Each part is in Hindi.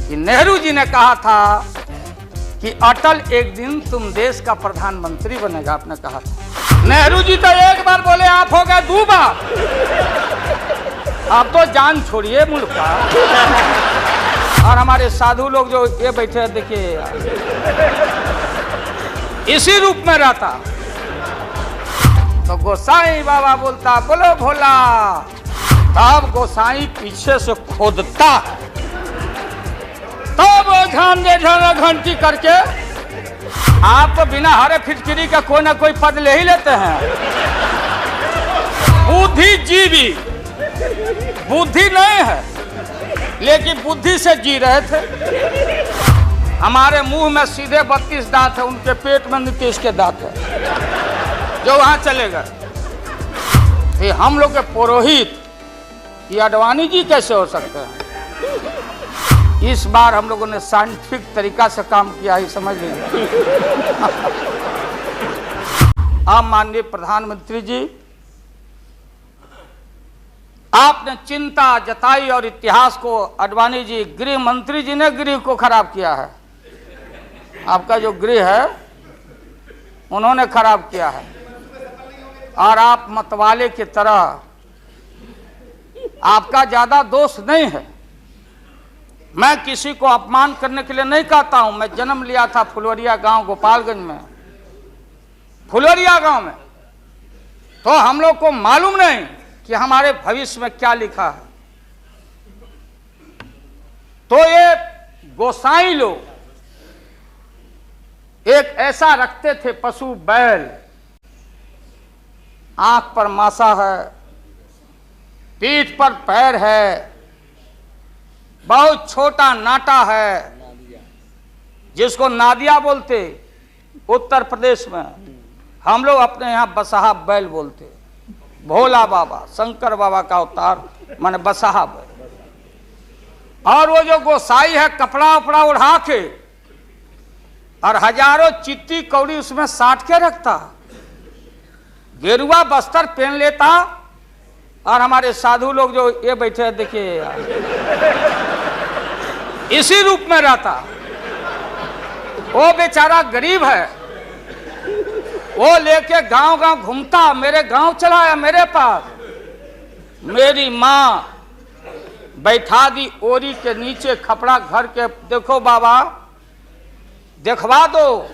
कि नेहरू जी ने कहा था कि अटल एक दिन तुम देश का प्रधानमंत्री बनेगा, आपने कहा था। नेहरू जी तो एक बार बोले, आप हो गए 2 बार। आप तो जान छोड़िए मुल्क का। और हमारे साधु लोग जो ये बैठे हैं, देखिए इसी रूप में रहता तो गोसाई बाबा बोलता बोलो भोला, तब गोसाई पीछे से खोदता, तब ध्यान दे घंटी करके आप तो बिना हरे फिटकिरी का कोई ना कोई पद ले ही लेते हैं। बुद्धिजीवी, बुद्धि नहीं है लेकिन बुद्धि से जी रहे थे। हमारे मुंह में सीधे 32 दांत है, उनके पेट में 29 के दांत है, जो वहां चले गए। हम लोग के पुरोहित ये अडवाणी जी कैसे हो सकते हैं? इस बार हम लोगों ने साइंटिफिक तरीका से काम किया ही, समझ लीजिए। आप माननीय प्रधानमंत्री जी, आपने चिंता जताई और इतिहास को, अडवाणी जी गृह मंत्री जी ने गृह को खराब किया है। आपका जो गृह है उन्होंने खराब किया है, और आप मतवाले की तरह, आपका ज्यादा दोष नहीं है। मैं किसी को अपमान करने के लिए नहीं कहता हूं। मैं जन्म लिया था फुलवरिया गांव, गोपालगंज में, फुलवरिया गांव में, तो हम लोग को मालूम नहीं कि हमारे भविष्य में क्या लिखा है। तो ये गोसाई लोग एक ऐसा रखते थे पशु बैल, आंख पर मासा है, पीठ पर पैर है, बहुत छोटा नाटा है, जिसको नादिया बोलते उत्तर प्रदेश में। हम लोग अपने यहाँ बसहा बैल बोलते। भोला बाबा, शंकर बाबा का अवतार माने बसहा बैल। और वो जो गोसाई है, कपड़ा उपड़ा उड़ा के और हजारों चिट्टी कौड़ी उसमें साट के रखता, गेरुआ बस्तर पहन लेता, और हमारे साधु लोग जो ये बैठे हैं, देखिए इसी रूप में रहता। वो बेचारा गरीब है, वो लेके गांव गांव घूमता, मेरे गांव चला आया मेरे पास। मेरी माँ बैठा दी ओरी के नीचे खपड़ा घर के, देखो बाबा देखवा दो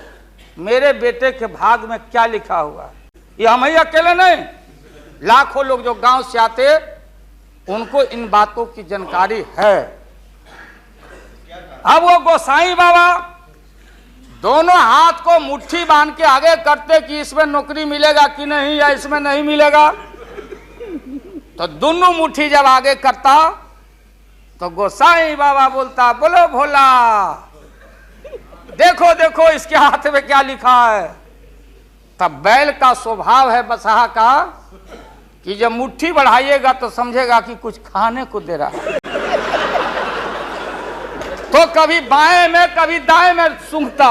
मेरे बेटे के भाग में क्या लिखा हुआ है। ये हम ही अकेले नहीं, लाखों लोग जो गांव से आते उनको इन बातों की जानकारी है। अब वो गोसाई बाबा दोनों हाथ को मुट्ठी बांध के आगे करते कि इसमें नौकरी मिलेगा कि नहीं, या इसमें नहीं मिलेगा। तो दोनों मुट्ठी जब आगे करता तो गोसाई बाबा बोलता बोलो भोला, देखो देखो इसके हाथ में क्या लिखा है। तब बैल का स्वभाव है बसहा का कि जब मुट्ठी बढ़ाइएगा तो समझेगा कि कुछ खाने को दे रहा है, तो कभी बाएं में कभी दाएं में सूंघता।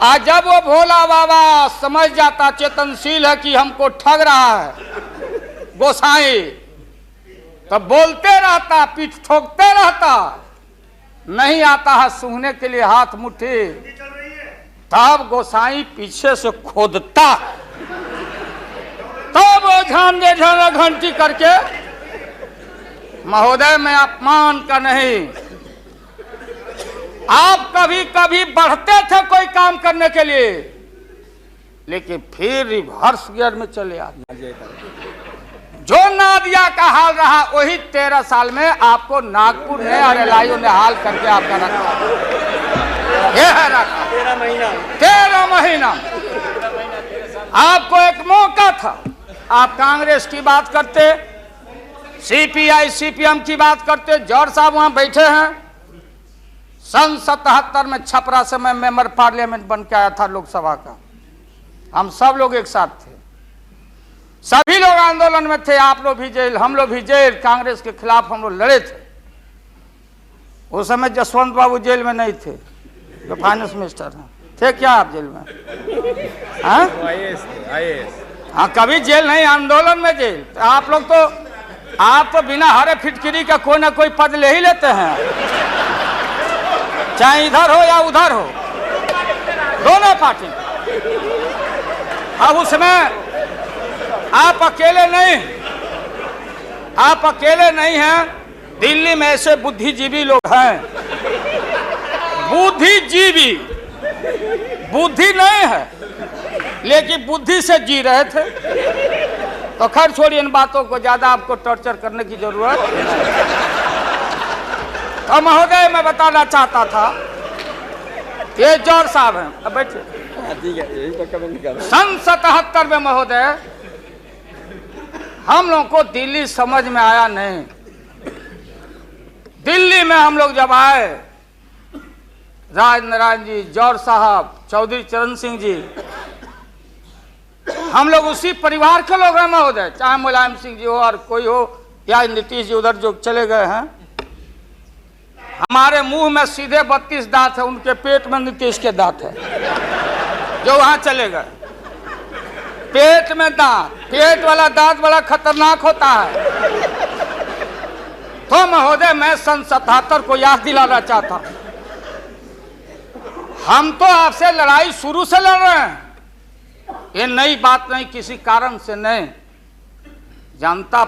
आज जब वो भोला बाबा समझ जाता, चेतनशील है कि हमको ठग रहा है गोसाई, तो बोलते रहता, पीठ ठोकते रहता, नहीं आता है सूंघने के लिए हाथ मुट्ठी। तब गोसाई पीछे से खोदता, तब वो ध्यान दे घंटी करके, महोदय मैं अपमान का नहीं, आप कभी कभी बढ़ते थे कोई काम करने के लिए, लेकिन फिर रिवर्स गियर में चले आते। जो नादिया का हाल रहा वही 13 साल में आपको नागपुर ने और एलआईयू ने हाल करके आपका रखा। ये है रखा 13 महीना। आपको एक मौका था, आप कांग्रेस की बात करते, सीपीआई सीपीएम की बात करते। जौहर साहब वहां बैठे हैं। सन 77 में छपरा से मैं मेंबर पार्लियामेंट बन के आया था लोकसभा का। हम सब लोग एक साथ थे, सभी लोग आंदोलन में थे। आप लोग भी जेल, हम लोग भी जेल, कांग्रेस के खिलाफ हम लोग लड़े थे। उस समय जसवंत बाबू जेल में नहीं थे, जो फाइनेंस मिनिस्टर हैं। थे क्या आप जेल में? हाँ, कभी जेल नहीं, आंदोलन में जेल। आप लोग तो आप तो बिना हरे फिटकिरी का कोई ना कोई पद ले ही लेते हैं, चाहे इधर हो या उधर हो, दोनों पार्टी। अब उसमें आप अकेले नहीं हैं, दिल्ली में ऐसे बुद्धिजीवी लोग हैं, बुद्धिजीवी, बुद्धि नहीं है लेकिन बुद्धि से जी रहे थे। तो खैर छोड़िए इन बातों को, ज्यादा आपको टॉर्चर करने की जरूरत नहीं। तो महोदय मैं बताना चाहता था, ये जौहर साहब हैं, अब बैठिए। सन 77 में महोदय हम लोग को दिल्ली समझ में आया नहीं। दिल्ली में हम लोग जब आए, राज नारायण जी, जौहर साहब, चौधरी चरण सिंह जी, हम लोग उसी परिवार के लोग हैं महोदय, चाहे मुलायम सिंह जी हो और कोई हो या नीतीश जी उधर जो चले गए हैं। हमारे मुंह में सीधे 32 दांत है, उनके पेट में नीतीश के दांत है जो वहां चले गए। पेट में दांत, पेट वाला दांत बड़ा खतरनाक होता है। तो महोदय मैं सन 77 को याद दिलाना चाहता हूं, हम तो आपसे लड़ाई शुरू से लड़ रहे हैं, ये नई बात नहीं, किसी कारण से नहीं। जनता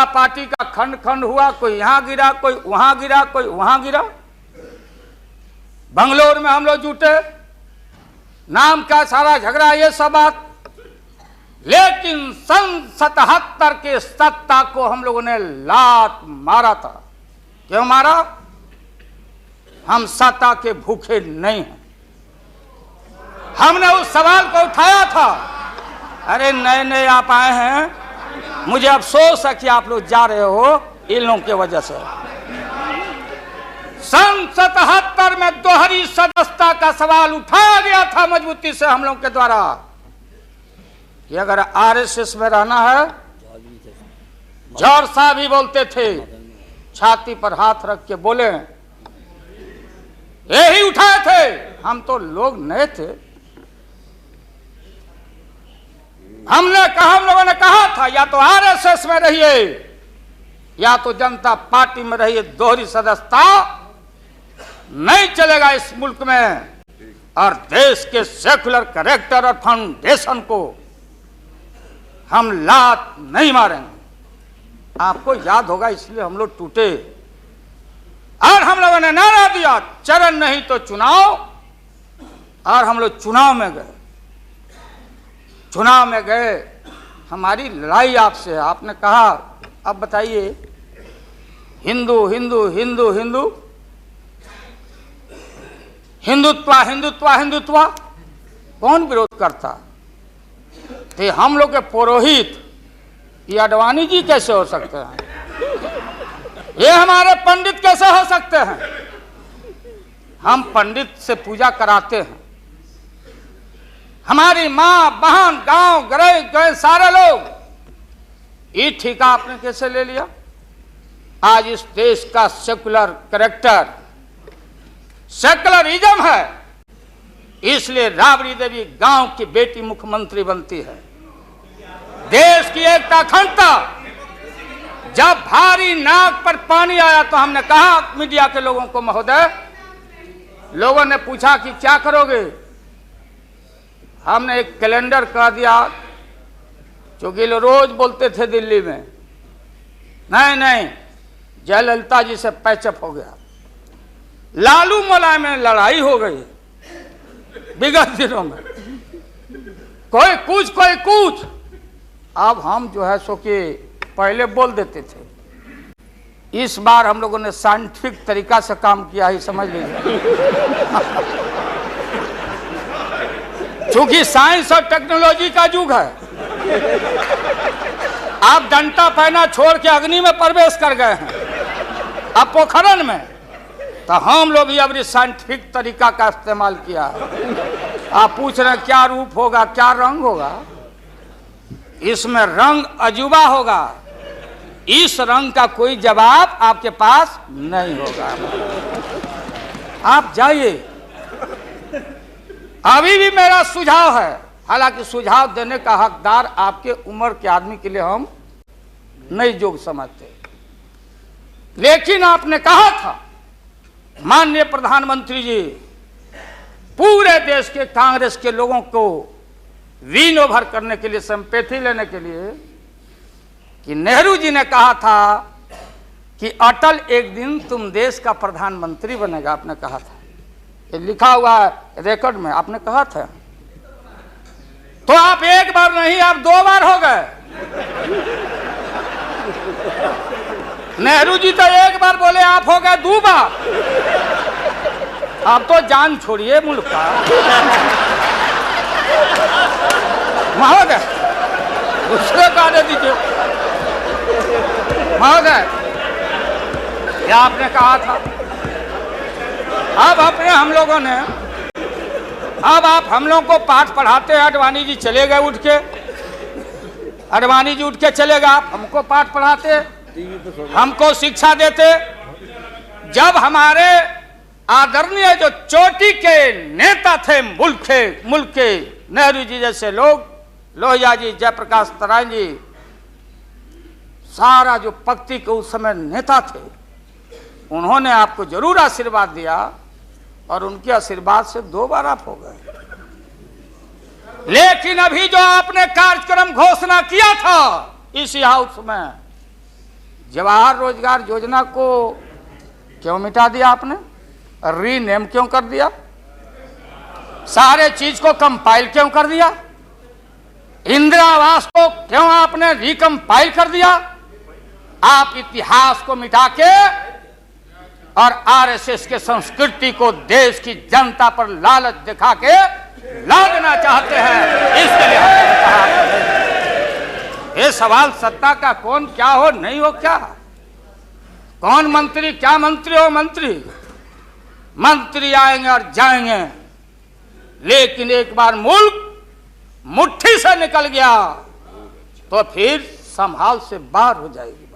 पार्टी का खंड खंड हुआ, कोई यहां गिरा, कोई वहां गिरा, कोई वहां गिरा। बंगलोर में हम लोग जुटे, नाम का सारा झगड़ा, ये सब बात। लेकिन सन 77 के सत्ता को हम लोगों ने लात मारा था। क्यों मारा? हम सत्ता के भूखे नहीं हैं। हमने उस सवाल को उठाया था। अरे नए नए आप आए हैं, मुझे अफसोस है कि आप लोग जा रहे हो इन लोगों की वजह से। सन 77 में दोहरी सदस्यता का सवाल उठाया गया था मजबूती से हम लोग के द्वारा कि अगर आरएसएस में रहना है, जौहर साहब भी बोलते थे, छाती पर हाथ रख के बोले, यही उठाए थे। हम तो लोग नए थे, हम लोगों ने कहा था या तो आरएसएस में रहिए या तो जनता पार्टी में रहिए, दोहरी सदस्यता नहीं चलेगा इस मुल्क में। और देश के सेकुलर कैरेक्टर और फाउंडेशन को हम लात नहीं मारेंगे। आपको याद होगा, इसलिए हम लोग टूटे और हम लोगों ने नारा दिया, चरण नहीं तो चुनाव। और हम लोग चुनाव में गए। हमारी लड़ाई आपसे, आपने कहा अब बताइए, हिंदू हिंदू हिंदू हिंदू हिंदुत्व कौन विरोध करता? तो हम लोग के पुरोहित ये अडवाणी जी कैसे हो सकते हैं? ये हमारे पंडित कैसे हो सकते हैं? हम पंडित से पूजा कराते हैं। हमारी माँ बहन गांव गए सारे लोग, ये ठेका आपने कैसे ले लिया? आज इस देश का सेकुलर कैरेक्टर, सेकुलरिज्म है, इसलिए राबड़ी देवी गांव की बेटी मुख्यमंत्री बनती है। देश की एकता अखंडता, जब भारी नाक पर पानी आया तो हमने कहा मीडिया के लोगों को, महोदय, लोगों ने पूछा कि क्या करोगे? हमने एक कैलेंडर कह दिया, क्योंकि लोग रोज बोलते थे दिल्ली में, नहीं जयललिता जी से पैचअप हो गया, लालू मुलायम में लड़ाई हो गई विगत दिनों में, कोई कुछ। अब हम जो है सो कि पहले बोल देते थे, इस बार हम लोगों ने साइंटिफिक तरीका से काम किया ही, समझ लीजिए। क्योंकि साइंस और टेक्नोलॉजी का युग है। आप डंडा पहना छोड़ के अग्नि में प्रवेश कर गए हैं, अब पोखरण में। तो हम लोग भी अब साइंटिफिक तरीका का इस्तेमाल किया। आप पूछ रहे हैं क्या रूप होगा, क्या रंग होगा? इसमें रंग अजूबा होगा, इस रंग का कोई जवाब आपके पास नहीं होगा। आप जाइए। अभी भी मेरा सुझाव है, हालांकि सुझाव देने का हकदार आपके उम्र के आदमी के लिए हम नहीं जोग समझते। लेकिन आपने कहा था माननीय प्रधानमंत्री जी, पूरे देश के कांग्रेस के लोगों को विन ओवर करने के लिए, संपैथी लेने के लिए, कि नेहरू जी ने कहा था कि अटल एक दिन तुम देश का प्रधानमंत्री बनेगा। आपने कहा था, ये लिखा हुआ है रिकॉर्ड में, आपने कहा था। तो आप एक बार नहीं, आप 2 बार हो गए। नेहरू जी तो एक बार बोले, आप हो गए 2 बार। आप तो जान छोड़िए मुल्क का। महोदय, दूसरे का दे दीजिए। महोदय, क्या आपने कहा था। अब अपने हम लोगों ने, अब आप हम लोगों को पाठ पढ़ाते हैं। अडवाणी जी चले गए उठ के, अडवाणी जी उठ के चले गए, आप हमको पाठ पढ़ाते, हमको शिक्षा देते। जब हमारे आदरणीय जो चोटी के नेता थे मुल्क के नेहरू जी जैसे लोग, लोहिया जी, जयप्रकाश नारायण जी, सारा जो पक्ति के उस समय नेता थे, उन्होंने आपको जरूर आशीर्वाद दिया और उनके आशीर्वाद से 2 बार आप हो गए। लेकिन अभी जो आपने कार्यक्रम घोषणा किया था इसी हाउस में, जवाहर रोजगार योजना को क्यों मिटा दिया आपने, रीनेम क्यों कर दिया, सारे चीज को कंपाइल क्यों कर दिया, इंदिरा आवास को क्यों आपने रिकंपाइल कर दिया। आप इतिहास को मिटा के और आरएसएस के संस्कृति को देश की जनता पर लालच दिखा के लादना चाहते हैं। इसके लिए हमने कहा, ये सवाल सत्ता का कौन क्या हो नहीं हो, क्या कौन मंत्री, क्या मंत्री हो, मंत्री आएंगे और जाएंगे, लेकिन एक बार मुल्क मुट्ठी से निकल गया तो फिर संभाल से बाहर हो जाएगी।